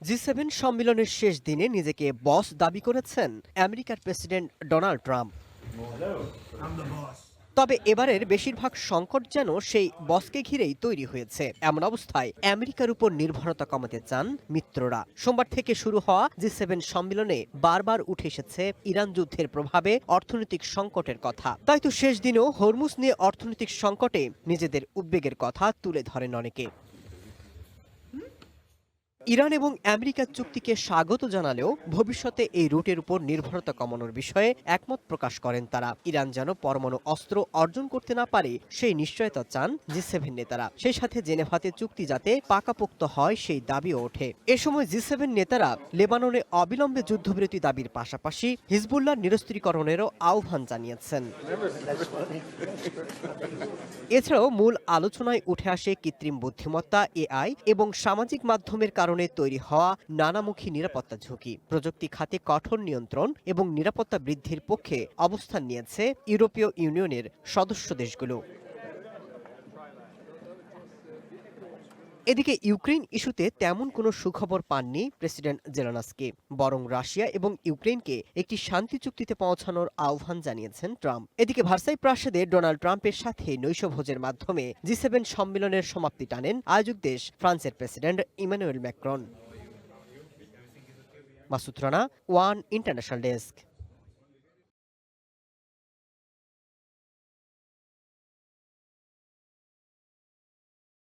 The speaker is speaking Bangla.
জি7 সম্মেলনের শেষ দিনে নিজেকে বস দাবি করেছেন আমেরিকার প্রেসিডেন্ট ডোনাল্ড ট্রাম্প। তবে এবারের বেশিরভাগ সংকট যেন সেই বসকে ঘিরেই তৈরি হয়েছে। এমন অবস্থায় আমেরিকার উপর নির্ভরতা কমাতে চান মিত্ররা। সোমবার থেকে শুরু হওয়া জি7 সম্মেলনে বারবার উঠে এসেছে ইরান যুদ্ধের প্রভাবে অর্থনৈতিক সংকটের কথা। তাই তো শেষ দিনেও হরমুজ নিয়ে অর্থনৈতিক সংকটে নিজেদের উদ্বেগের কথা তুলে ধরেন অনেকে। ইরান এবং আমেরিকার চুক্তিকে স্বাগত জানালেও ভবিষ্যতে এই রুটের উপর নির্ভরতা কমানোর বিষয়ে একমত প্রকাশ করেন তারা। ইরান যেন পরমাণু অস্ত্র অর্জন করতে না পারে সেই নিশ্চয়তা চান জি7 নেতারা। সেই সাথে জেনেভাতে চুক্তি যাতে পাকাপোক্ত হয় সেই দাবিও ওঠে। এ সময় জি7 নেতারা লেবাননে অবিলম্বে যুদ্ধবিরতি দাবির পাশাপাশি হিজবুল্লাহ নিরস্ত্রীকরণেরও আহ্বান জানিয়েছেন। এছাড়াও মূল আলোচনায় উঠে আসে কৃত্রিম বুদ্ধিমত্তা, এআই এবং সামাজিক মাধ্যমের কারণে তৈরি হওয়া নানামুখী নিরাপত্তা ঝুঁকি। প্রযুক্তি খাতে কঠোর নিয়ন্ত্রণ এবং নিরাপত্তা বৃদ্ধির পক্ষে অবস্থান নিয়েছে ইউরোপীয় ইউনিয়নের সদস্য দেশগুলো। এদিকে ইউক্রেন ইস্যুতে তেমন কোনো সুখবর পাননি প্রেসিডেন্ট জেলেনস্কি। বরং রাশিয়া এবং ইউক্রেনকে একটি শান্তি চুক্তিতে পৌঁছানোর আহ্বান জানিয়েছেন ট্রাম্প। এদিকে ভার্সাই প্রাসাদে ডোনাল্ড ট্রাম্পের সাথে নৈশভোজের মাধ্যমে জি7 সম্মেলনের সমাপ্তি টানেন আয়োজক দেশ ফ্রান্সের president Emmanuel Macron. Masud Rana, one international desk.